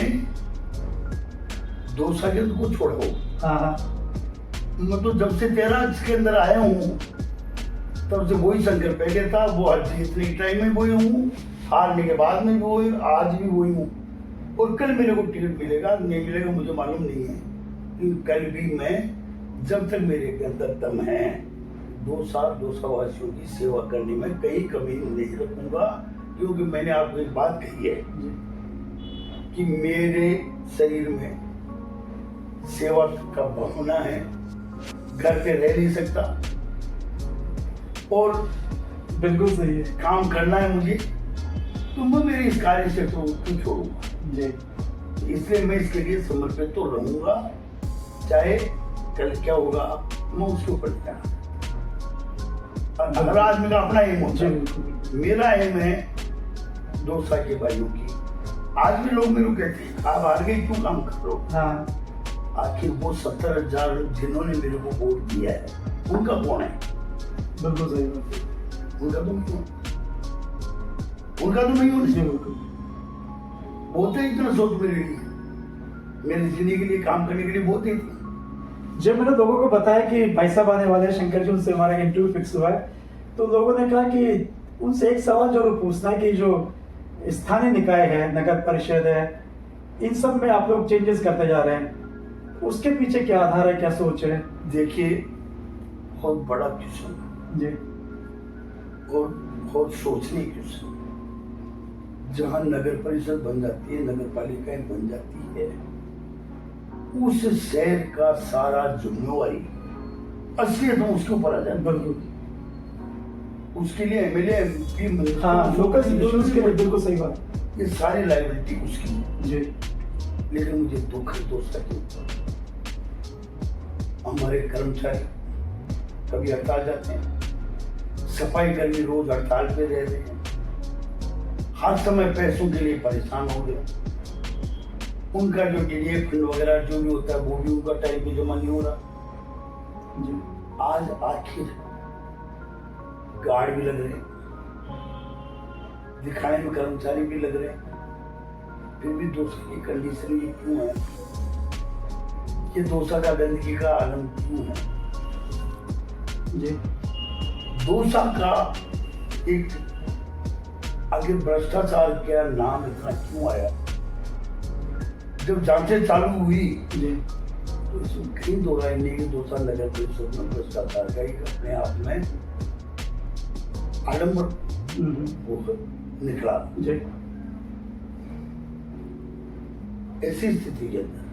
[SPEAKER 1] दौसा के को छोड़ा हो।
[SPEAKER 2] हाँ।
[SPEAKER 1] मैं तो जब से 13 के अंदर आया हूँ तब से वही शंकर पहले था, वो हर इतने टाइम में वही हूँ, हारने के बाद में भी वही, आज भी वही हूँ। और कल मेरे को टिकट मिलेगा नहीं मिलेगा मुझे मालूम नहीं है, कल भी मैं जब तक मेरे अंदर दम है दौसा वासियों की सेवा करने में कहीं कमी नहीं रखूंगा। क्योंकि मैंने आपको एक बात कही है कि मेरे शरीर में सेवा का भावना है, घर पे रह नहीं सकता और
[SPEAKER 2] बिल्कुल सही है,
[SPEAKER 1] काम करना है मुझे, तो मैं मेरे इस कार्य से तो छोड़ूंगा
[SPEAKER 2] जी।
[SPEAKER 1] इसलिए मैं इसके लिए समर्पित तो रहूंगा, चाहे कल क्या होगा मैं उसके ऊपर ध्यान। हर आदमी का अपना एम होता है, मेरा एम है दौसा के भाइयों की। आज भी लोग मेरे को कहते हैं आप हार गए क्यों काम कर रहे हो।
[SPEAKER 2] हाँ।
[SPEAKER 1] आखिर वो 70,000 जिन्होंने मेरे को वोट दिया है उनका कौन है?
[SPEAKER 2] बिल्कुल सही बात।
[SPEAKER 1] उनका तो नहीं, उनका तो नहीं होना। बहुत है इतना सोच मेरे लिए, मेरी जिंदगी के लिए काम करने के लिए बहुत ही।
[SPEAKER 2] जब मैंने लोगों को बताया कि भाई साहब आने वाले हैं शंकर जी, उनसे हमारा इंटरव्यू फिक्स हुआ है, तो लोगों ने कहा कि उनसे एक सवाल जरूर पूछना है कि जो स्थानीय निकाय है, नगर परिषद है, इन सब में आप लोग चेंजेस करते जा रहे हैं, उसके पीछे क्या आधार है, क्या सोच है?
[SPEAKER 1] देखिए, बहुत बड़ा क्वेश्चन
[SPEAKER 2] जी
[SPEAKER 1] और बहुत सोचने की क्वेश्चन। जहाँ नगर परिषद बन जाती है, नगर पालिकाएं बन जाती है, उस शहर का सारा जिम्मेवारी असलियत में उसके ऊपर आ जाता है।
[SPEAKER 2] बिल्कुल,
[SPEAKER 1] उसके लिए एमएलए एमपी
[SPEAKER 2] हाँ, लोकल इश्यूज के लिए बिल्कुल सही बात।
[SPEAKER 1] ये सारी लाइबिलिटी उसकी है।
[SPEAKER 2] जी
[SPEAKER 1] लेकिन मुझे दुख है दोस्तों के ऊपर, हमारे कर्मचारी कभी हड़ताल जाते हैं, सफाई कर्मी रोज हड़ताल पे रह रहे हैं, हर समय पैसों के लिए परेशान हो गए। उनका जो डीडीए फंड वगैरह जो भी होता है वो भी उनका टाइम पे जमा नहीं हो रहा।
[SPEAKER 2] जी
[SPEAKER 1] आज आखिर गार्ड भी लग रहे हैं, दिखाने में कर्मचारी भी लग रहे हैं, फिर भी दोषा की कंडीशन ये क्यों है? ये दोषा का गंदगी का आलम क्यों है?
[SPEAKER 2] जी
[SPEAKER 1] दोषा का एक आगे भ्रष्टाचार का नाम इतना क्यों आया? जब जांचें चालू हुई
[SPEAKER 2] जी
[SPEAKER 1] तो इसमें कहीं दो राय नहीं कि दोषा नगर परिषद में भ्रष्टाचार का एक अपने आप में आडम्बर वो निकला।
[SPEAKER 2] जी
[SPEAKER 1] ऐसी स्थिति के अंदर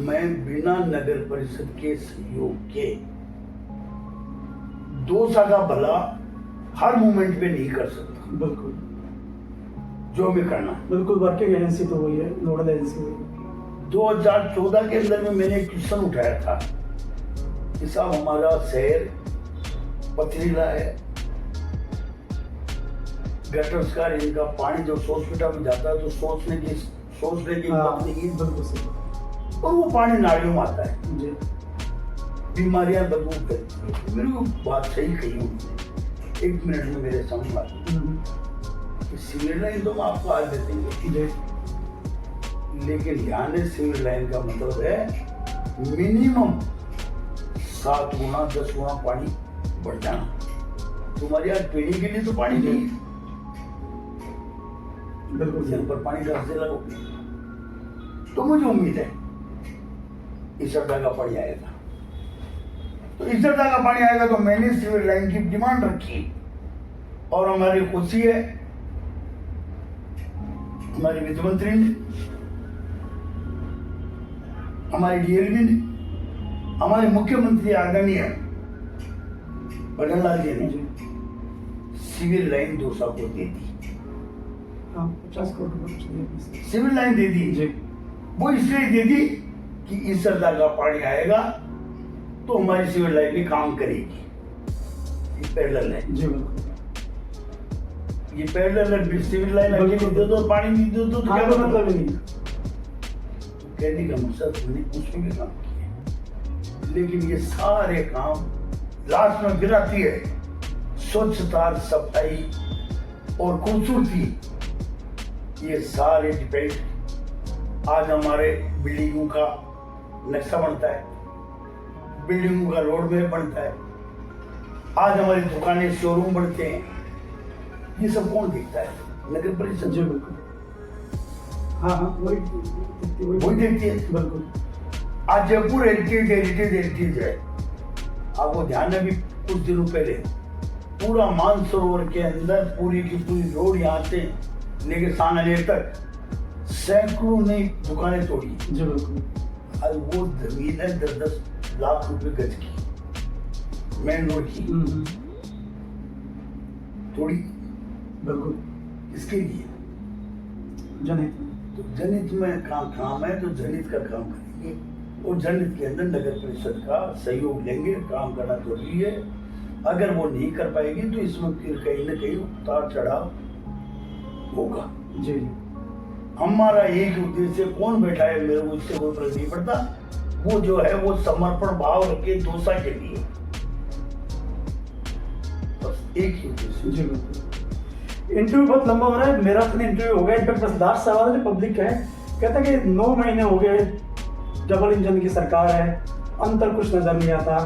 [SPEAKER 1] मैं बिना नगर परिषद के सहयोग के दोषा का भला हर मोमेंट पे नहीं कर सकता।
[SPEAKER 2] बिल्कुल
[SPEAKER 1] जो हमें करना है।
[SPEAKER 2] बिल्कुल, वर्किंग एजेंसी तो वही है, नोडल एजेंसी वही है।
[SPEAKER 1] 2014 के अंदर में मैंने एक क्वेश्चन उठाया था कि साहब हमारा शहर पथरीला है, गटर्स का इनका पानी जो सोचपिटा में जाता है तो सोचने की बात नहीं,
[SPEAKER 2] बिल्कुल सही,
[SPEAKER 1] और वो पानी नालियों में आता है,
[SPEAKER 2] जी
[SPEAKER 1] बीमारियां बदबू करती है। मेरे को बात सही कही उन्होंने, एक मिनट में मेरे समझ में आती। सिविल लाइन तो हम आपको आज दे देंगे,
[SPEAKER 2] जी
[SPEAKER 1] लेकिन ध्यान है सिविल लाइन का मतलब है मिनिमम 7 गुना 10 गुना पानी बढ़ जाना। तुम्हारे यहाँ पीने के लिए तो पानी नहीं है,
[SPEAKER 2] बिल्कुल
[SPEAKER 1] यहाँ पर पानी कहाँ से लगोगे? तो मुझे उम्मीद है इसरदा का पानी आएगा। तो इसरदा का पानी आएगा तो मैंने सिविल लाइन की डिमांड रखी, और हमारी खुशी है हमारे वित्त मंत्री ने, हमारे डीएलबी ने, हमारे मुख्यमंत्री आदरणीय भजनलाल जी ने सिविल लाइन दोषा को दे दी।
[SPEAKER 2] 50 करोड़ रुपए
[SPEAKER 1] सिविल लाइन दे दी
[SPEAKER 2] जी।
[SPEAKER 1] वो इसलिए दे दी कि इस सरदा का पानी आएगा तो हमारी सिविल लाइन भी काम करेगी। ये पैरेलल है
[SPEAKER 2] जी, बिल्कुल
[SPEAKER 1] ये पैरेलल है। सिविल लाइन अकेले दे दो पानी नहीं दे दो तो क्या
[SPEAKER 2] मतलब नहीं।
[SPEAKER 1] कहने का मकसद हमने कुछ भी काम किया, लेकिन ये सारे काम लास्ट में गिराती है स्वच्छता, सफाई और खूबसूरती। ये सारे डिपेंड आज हमारे बिल्डिंगों का नक्शा बनता है, बिल्डिंगों का रोड मैप बनता है, आज हमारी दुकानें शोरूम बनते हैं, ये सब कौन देखता है? नगर परिषद।
[SPEAKER 2] जी बिल्कुल, हाँ वही
[SPEAKER 1] देखती है।
[SPEAKER 2] बिल्कुल।
[SPEAKER 1] आज जयपुर हेरिटेज है। आपको ध्यान है भी कुछ दिनों पहले पूरा मानसरोवर के अंदर पूरी की पूरी रोड यहाँ से लेके सांगनेर तक सैकड़ों नई दुकानें तोड़ी।
[SPEAKER 2] जी बिल्कुल।
[SPEAKER 1] आज वो जमीन है 10-10 लाख रुपए गज की, मेन रोड की तोड़ी।
[SPEAKER 2] बिल्कुल।
[SPEAKER 1] इसके लिए
[SPEAKER 2] जनहित,
[SPEAKER 1] तो जनहित में काम है तो जनहित का काम करेंगे, और जनहित के अंदर नगर परिषद का सहयोग लेंगे। काम करना जरूरी है। अगर वो नहीं कर पाएगी तो इसमें फिर कहीं ना कहीं उतार चढ़ाव होगा।
[SPEAKER 2] जी
[SPEAKER 1] हमारा एक उद्देश्य, कौन बैठा है मेरे को इससे कोई फर्क नहीं पड़ता, वो जो है वो समर्पण भाव रखे दोषा के लिए, बस एक ही उद्देश्य।
[SPEAKER 2] जी बिल्कुल। इंटरव्यू बहुत लंबा हो रहा है, मेरा अपने इंटरव्यू हो गया। इनफैक्ट बस लास्ट सवाल जो पब्लिक का है, कहता है कि 9 महीने हो गए, डबल इंजन की सरकार है, अंतर कुछ नजर नहीं आता,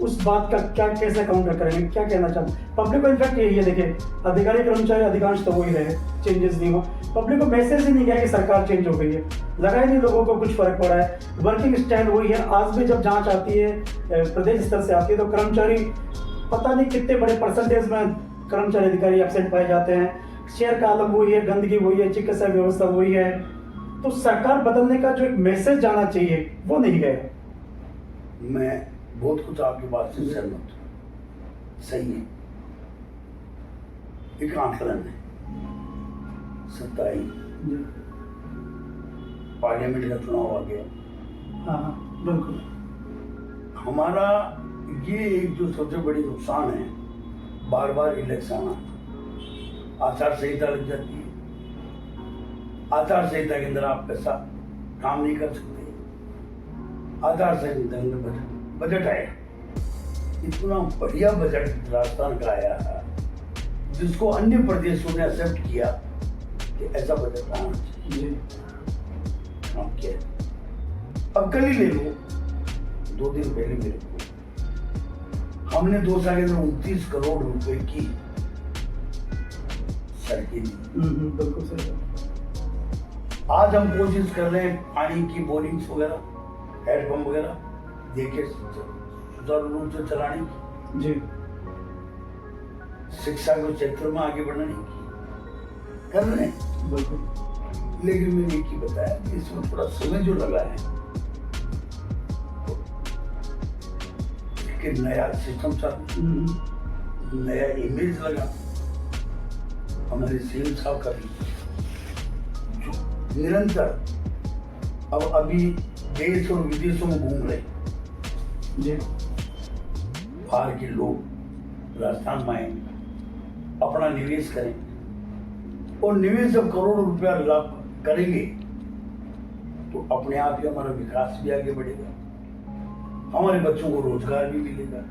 [SPEAKER 2] उस बात का क्या कैसे काउंटर करेंगे, क्या कहना चाहते पब्लिक को? इनफैक्ट यही है, देखिए अधिकारी कर्मचारी अधिकांश तो वही रहे, चेंजेस नहीं हुआ, पब्लिक को मैसेज ही नहीं गया कि सरकार चेंज हो गई है, लगा ही नहीं लोगों को कुछ फर्क पड़ा है, वर्किंग स्टाइल वही है। आज भी जब जांच आती है प्रदेश स्तर से आती है तो कर्मचारी पता नहीं कितने बड़े परसेंटेज में कर्मचारी अधिकारी एब्सेंट पाए जाते हैं, शेयर का आलम वही है, गंदगी वही है, चिकित्सा व्यवस्था वही है। तो सरकार बदलने का जो एक मैसेज जाना चाहिए वो नहीं गया।
[SPEAKER 1] मैं बहुत कुछ आपकी बात से सहमत हूँ, सही है। एक आंकलन है, 27 पार्लियामेंट का चुनाव आ गया।
[SPEAKER 2] हाँ बिल्कुल।
[SPEAKER 1] हमारा ये एक जो सबसे बड़ी नुकसान है, बार बार इलेक्शन आना, आचार संहिता लग जाती है, आचार संहिता के अंदर आप पैसा काम नहीं कर सकते, आचार संहिता के अंदर बजट आया, इतना बढ़िया बजट राजस्थान का आया है जिसको अन्य प्रदेशों ने एक्सेप्ट किया कि ऐसा बजट आना चाहिए। ओके, अब कल ही ले लो, 2 दिन पहले मेरे को हमने 2 साल के अंदर 29 करोड़ रुपए की सड़कें दी।
[SPEAKER 2] बिल्कुल सही।
[SPEAKER 1] आज हम कोशिश कर रहे हैं पानी की बोरिंग्स वगैरह, हैंडपंप वगैरह देके सुचारू रूप से चलाने की
[SPEAKER 2] जी,
[SPEAKER 1] शिक्षा के क्षेत्र में आगे बढ़ने की कर रहे हैं।
[SPEAKER 2] बिल्कुल।
[SPEAKER 1] लेकिन मैंने एक ही बताया कि इसमें थोड़ा समय जो लगा है, कि नया सिस्टम चालू, नया इमेज लगा हमारे सीएम साहब का भी, जो निरंतर अब अभी देश और विदेशों में घूम रहे
[SPEAKER 2] जी,
[SPEAKER 1] बाहर के लोग राजस्थान में आए, अपना निवेश करें, और निवेश जब करोड़ों रुपया लाभ करेंगे तो अपने आप ही हमारा विकास भी आगे बढ़ेगा, हमारे बच्चों को रोजगार भी मिलेगा।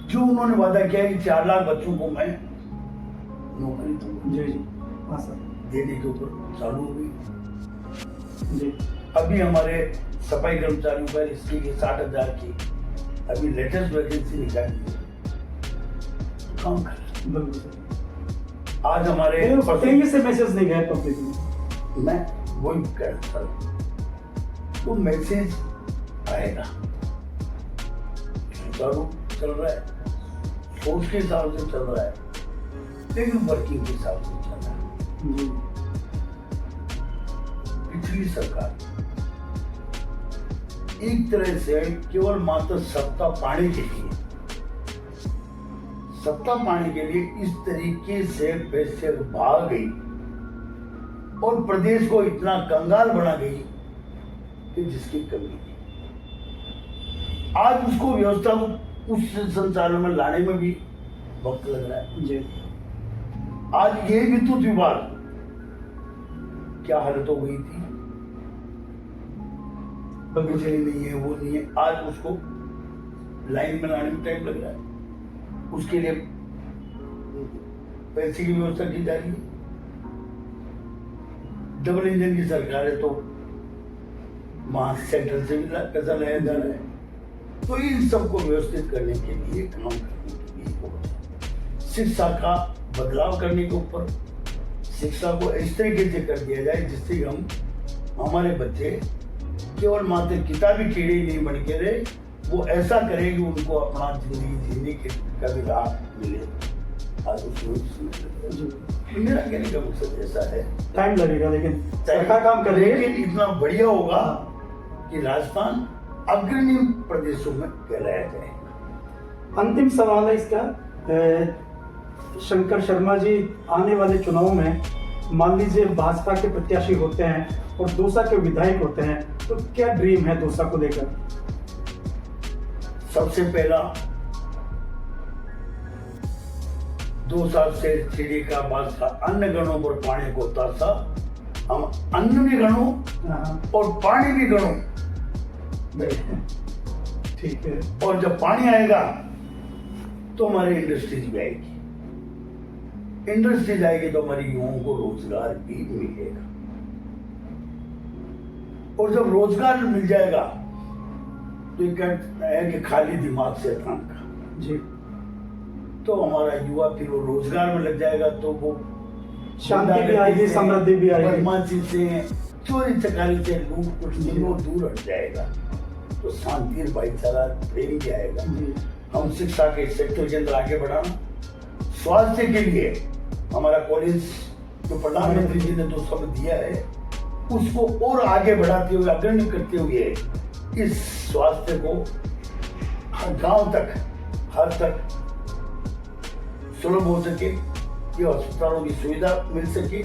[SPEAKER 1] जो उन्होंने वादा किया कि 4 लाख बच्चों को मैं नौकरी दूंगा,
[SPEAKER 2] जी जी, हाँ सर,
[SPEAKER 1] देने के ऊपर चालू हो गई।
[SPEAKER 2] जी।
[SPEAKER 1] अभी हमारे सफाई कर्मचारियों पर इसके लिए 60,000 की अभी लेटेस्ट वैकेंसी निकाली है, काम कर रहे हैं।
[SPEAKER 2] बिल्कुल सर।
[SPEAKER 1] आज हमारे
[SPEAKER 2] तेजी से मैसेज नहीं गए पब्लिक में।
[SPEAKER 1] मैं वही कह रहा था, तो मैसेज आएगा, सुचारू चल रहा है, सोच के हिसाब से चल रहा है, लेकिन वर्किंग के हिसाब से चल रहा है। पिछली सरकार एक तरह से केवल मात्र सत्ता पाने के लिए इस तरीके से पैसे भाग गई और प्रदेश को इतना कंगाल बना गई कि जिसकी कमी नहीं। आज उसको व्यवस्था को उस संचालन में लाने में भी वक्त लग रहा है।
[SPEAKER 2] जी।
[SPEAKER 1] आज ये विद्युत विभाग क्या हालत हो गई थी, बिजली नहीं है, वो नहीं है, आज उसको लाइन में लाने में टाइम लग रहा है, उसके लिए पैसे की व्यवस्था की जा रही है। डबल इंजन की सरकार है तो वहां सेंट्रल से भी पैसा लाया जा रहा है, तो इन सबको व्यवस्थित करने के लिए, काम करने के लिए, शिक्षा का बदलाव करने के ऊपर, शिक्षा को इस तरीके से कर दिया जाए जिससे हम हमारे बच्चे केवल मात्र किताबी कीड़े ही नहीं बन के रहे, वो ऐसा करे कि उनको अपना जिंदगी जीने का भी राह मिले। आज उसमें मेरा कहने का मकसद ऐसा है,
[SPEAKER 2] टाइम लगेगा लेकिन सरकार काम कर रही है,
[SPEAKER 1] लेकिन इतना बढ़िया होगा कि राजस्थान अग्रणी प्रदेशों में कहलाया जाएगा।
[SPEAKER 2] अंतिम सवाल है इसका, शंकर शर्मा जी आने वाले चुनाव में मान लीजिए भाजपा के प्रत्याशी होते हैं और दौसा के विधायक होते हैं, तो क्या ड्रीम है दौसा को लेकर?
[SPEAKER 1] सबसे पहला दौसा से चिड़ी का बादशाह, अन्न गणों पर पानी को तासा, हम अन्न भी गणों और पानी भी गणों।
[SPEAKER 2] ठीक है।
[SPEAKER 1] और जब पानी आएगा तो हमारी इंडस्ट्रीज भी आएगी, इंडस्ट्रीज आएगी तो हमारी युवाओं को रोजगार भी मिलेगा, और जब रोजगार मिल जाएगा तो ये कहता है कि खाली दिमाग शैतान का।
[SPEAKER 2] जी।
[SPEAKER 1] तो हमारा युवा फिर वो रोजगार में लग जाएगा, तो वो
[SPEAKER 2] शांति भी आएगी, समृद्धि भी आएगी,
[SPEAKER 1] बदमाशी से, चोरी चकारी से, लूट कुछ दूर हट जाएगा, तो शांति और भाईचारा प्रेम भी आएगा। हम शिक्षा के सेक्टर के अंदर आगे बढ़ाना, स्वास्थ्य के लिए हमारा कॉलेज जो प्रधानमंत्री जी ने जो शब्द दिया है उसको और आगे बढ़ाते हुए, अग्रणी करते हुए इस स्वास्थ्य को हर गांव तक, हर तक सुलभ हो सके, ये अस्पतालों की सुविधा मिल सके,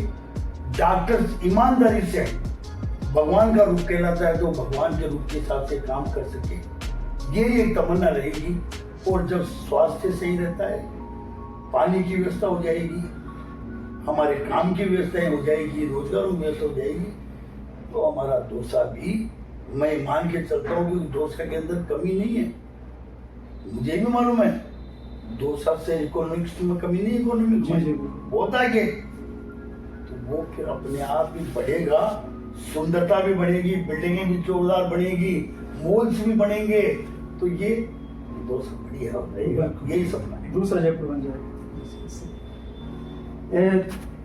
[SPEAKER 1] डॉक्टर ईमानदारी से, भगवान का रूप कहलाता है तो भगवान के रूप के हिसाब से काम कर सके, ये एक तमन्ना रहेगी। और जब स्वास्थ्य सही रहता है, पानी की व्यवस्था हो जाएगी, हमारे काम की व्यवस्थाएं हो जाएगी, रोजगार की व्यवस्था हो जाएगी, तो हमारा दौसा भी, मैं मान के चलता हूँ कि दौसा के अंदर कमी नहीं है। मुझे भी मालूम है दौसा से इकोनॉमिक्स में कमी नहीं, इकोनॉमिक्स में बहुत आगे, तो वो फिर अपने आप ही बढ़ेगा, सुंदरता भी बढ़ेगी, बिल्डिंगें भी जोरदार बनेगी, मॉल्स भी बनेंगे, तो ये दौसा बढ़िया रहेगा, यही सपना है।
[SPEAKER 2] दूसरा जयपुर बन जाएगा।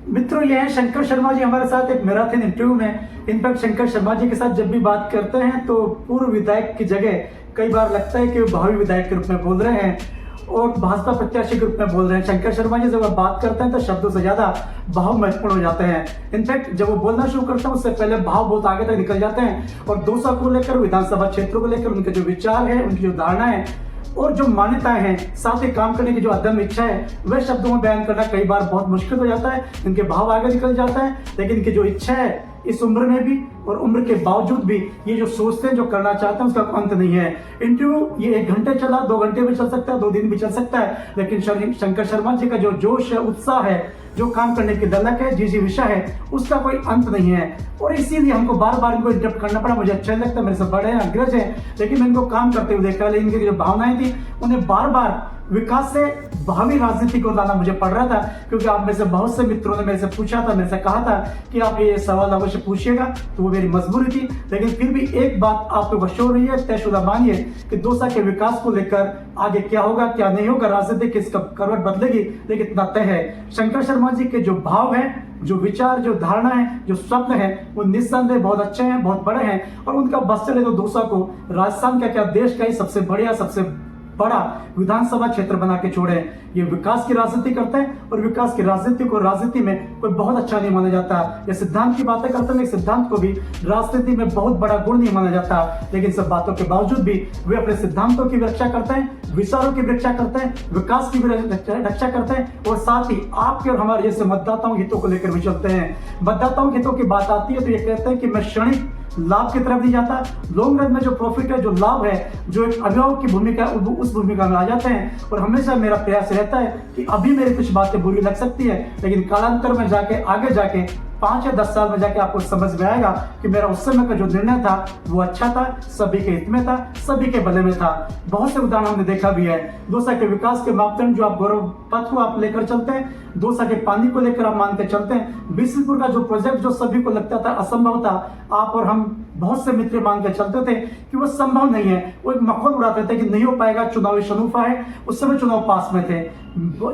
[SPEAKER 2] मित्रों, ये हैं शंकर शर्मा जी हमारे साथ एक मैराथन इंटरव्यू में। इनफैक्ट शंकर शर्मा जी के साथ जब भी बात करते हैं तो पूर्व विधायक की जगह कई बार लगता है कि वो भावी विधायक के रूप में बोल रहे हैं और भाजपा प्रत्याशी के रूप में बोल रहे हैं। शंकर शर्मा जी जब बात करते हैं तो शब्दों से ज्यादा भाव महत्वपूर्ण हो जाते हैं। इनफैक्ट जब वो बोलना शुरू करते हैं उससे पहले भाव बहुत आगे तक निकल जाते हैं और दौसा को लेकर, विधानसभा क्षेत्रों को लेकर उनके जो विचार है, उनकी जो धारणा है और जो मान्यताएं हैं, साथ ही काम करने की जो अदम्य इच्छा है, वह शब्दों में बयान करना कई बार बहुत मुश्किल हो जाता है। इनके भाव आगे निकल जाता है, लेकिन इनकी जो इच्छा है इस उम्र में भी और उम्र के बावजूद भी ये जो सोचते हैं, जो करना चाहते हैं, उसका अंत नहीं है। इंटरव्यू ये 1 घंटे चला, 2 घंटे भी चल सकता है, 2 दिन भी चल सकता है, लेकिन शंकर शर्मा जी का जो जोश है, उत्साह है, जो काम करने की दलक है, जी विषय है, उसका कोई अंत नहीं है। और इसीलिए हमको बार बार इनको इंटरप्ट करना पड़ा। मुझे अच्छा नहीं लगता, मेरे से बड़े हैं, अग्रज हैं, लेकिन मैं इनको काम करते हुए देखा, लेकिन इनकी जो भावनाएं थी उन्हें बार बार विकास से भावी राजनीति को लाना मुझे पड़ रहा था, क्योंकि आप में से बहुत से मित्रों ने मेरे से पूछा था, मेरे से कहा था कि आप ये सवाल अवश्य पूछिएगा, तो वो मेरी मजबूरी थी। लेकिन फिर भी एक बात आप पे वश हो रही है, तयशुदा मानिए कि दौसा के विकास को लेकर आगे क्या होगा, क्या नहीं होगा, राजनीति किस करवट बदलेगी, लेकिन इतना तय है, शंकर शर्मा जी के जो भाव है, जो विचार, जो धारणा है, जो स्वप्न है, वो निस्संदेह बहुत अच्छे हैं, बहुत बड़े हैं। और उनका बस चले तो दौसा को राजस्थान का क्या, देश का ही सबसे बढ़िया, सबसे बड़ा विधानसभा क्षेत्र बना के छोड़े। ये विकास की राजनीति करते हैं और विकास की राजनीति को राजनीति में कोई बहुत अच्छा नहीं माना जाता। ये सिद्धांत की बातें करते हैं, सिद्धांत को भी राजनीति में बहुत बड़ा गुण नहीं माना जाता, लेकिन सब बातों के बावजूद भी वे अपने सिद्धांतों की रक्षा करते हैं, विचारों की रक्षा करते हैं, विकास की भी रक्षा करते हैं और साथ ही आपके और हमारे जैसे मतदाताओं हितों को लेकर भी चलते हैं। मतदाताओं हितों की बात आती है तो ये कहते हैं कि मैं क्षणिक लाभ की तरफ नहीं जाता, लॉन्ग रन में जो प्रॉफिट है, जो लाभ है, जो एक अभिभावक की भूमिका, उस भूमिका में आ जाते हैं। और हमेशा मेरा प्रयास रहता है कि अभी मेरी कुछ बातें बुरी लग सकती है, लेकिन कालांतर में जाके, आगे जाके 5 या 10 साल में जाके आपको समझ में आएगा कि मेरा उस समय का जो निर्णय था वो अच्छा था, सभी के हित में था, सभी के भले में था। बहुत से उदाहरण हमने देखा भी है। दौसा के विकास के मापदंड जो आप गौरव पथ को आप लेकर चलते हैं, दौसा के पानी को लेकर आप मान के चलते हैं, बिसलपुर का जो प्रोजेक्ट जो सभी को लगता था असंभव था, आप और हम बहुत से मित्र मान के चलते थे कि वो संभव नहीं है। वो एक मखौल उड़ाते थे कि नहीं हो पाएगा, चुनावी शनूफा है। उस समय चुनाव पास में थे,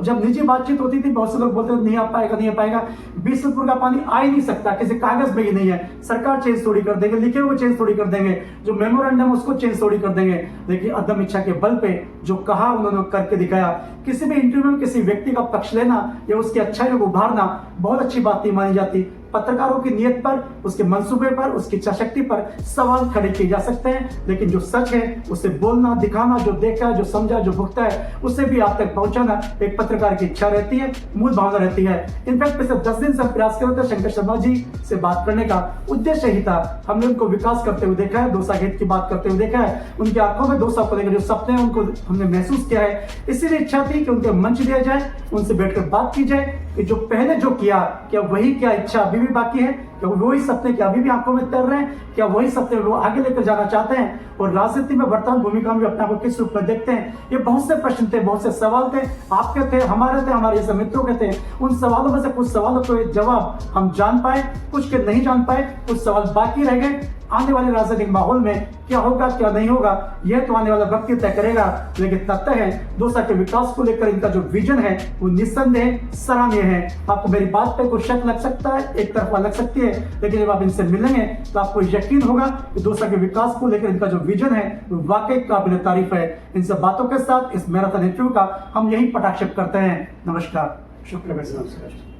[SPEAKER 2] जब निजी बातचीत होती थी बहुत से लोग बोलते थे नहीं आ पाएगा, नहीं आ पाएगा, बिसलपुर का पानी आ ही नहीं सकता, किसी कागज में ही नहीं है, सरकार चेंज थोड़ी कर देंगे, लिखे हुए चेंज थोड़ी कर देंगे, जो मेमोरेंडम उसको चेंज थोड़ी कर देंगे। लेकिन अदम इच्छा के बल पे जो कहा उन्होंने करके दिखाया। किसी भी इंटरव्यू में किसी व्यक्ति का पक्ष लेना या उसकी अच्छाई को उभारना बहुत अच्छी बात नहीं मानी जाती। पत्रकारों की नियत पर, उसके मंसूबे पर, उसकी इच्छा शक्ति पर सवाल खड़े किए जा सकते हैं, लेकिन जो सच है उसे बोलना, दिखाना, जो देखा, जो समझा, जो भुगता है, उसे भी आप तक पहुंचाना एक पत्रकार की इच्छा रहती है, मूल भावना रहती है। इनफैक्ट पिछले 10 दिन से प्रयास कर रहे थे शंकर शर्मा जी से बात करने का उद्देश्य ही था। हमने उनको विकास करते हुए देखा है, दौसा हित की बात करते हुए देखा है, उनकी आंखों में दौसा को लेकर जो सपने हैं उनको हमने महसूस किया है। इसीलिए इच्छा थी कि उनके मंच दिया जाए, उनसे बैठकर बात की जाए कि जो पहले जो किया, क्या वही क्या इच्छा अभी भी बाकी है, क्या वही सपने क्या अभी भी आंखों में तैर रहे हैं, क्या वही सपने वो आगे लेकर जाना चाहते हैं, और राजनीति में वर्तमान भूमिका में अपने आप को किस रूप में देखते हैं। ये बहुत से प्रश्न थे, बहुत से सवाल थे, आपके थे, हमारे जैसे मित्रों के थे। उन सवालों में से कुछ सवालों के जवाब हम जान पाए, कुछ के नहीं जान पाए, कुछ सवाल बाकी रह गए। आने वाले राजनीतिक माहौल में क्या होगा क्या नहीं होगा यह तो आने वाला वक्त ही तय करेगा। लेकिन तथ्य है दौसा के विकास को लेकर इनका जो विजन है वो निस्संदेह सराहनीय है। आपको मेरी बात पे कुछ शक लग सकता है, एक तरफा लग सकती है, लेकिन जब आप इनसे मिलेंगे तो आपको यकीन होगा कि दौसा के विकास को लेकर इनका जो विजन है वो वाकई काबिल तारीफ है। इन सब बातों के साथ इस मैराथन इंटरव्यू का हम यही पटाक्षेप करते हैं। नमस्कार, शुक्रिया।
[SPEAKER 1] नमस्कार।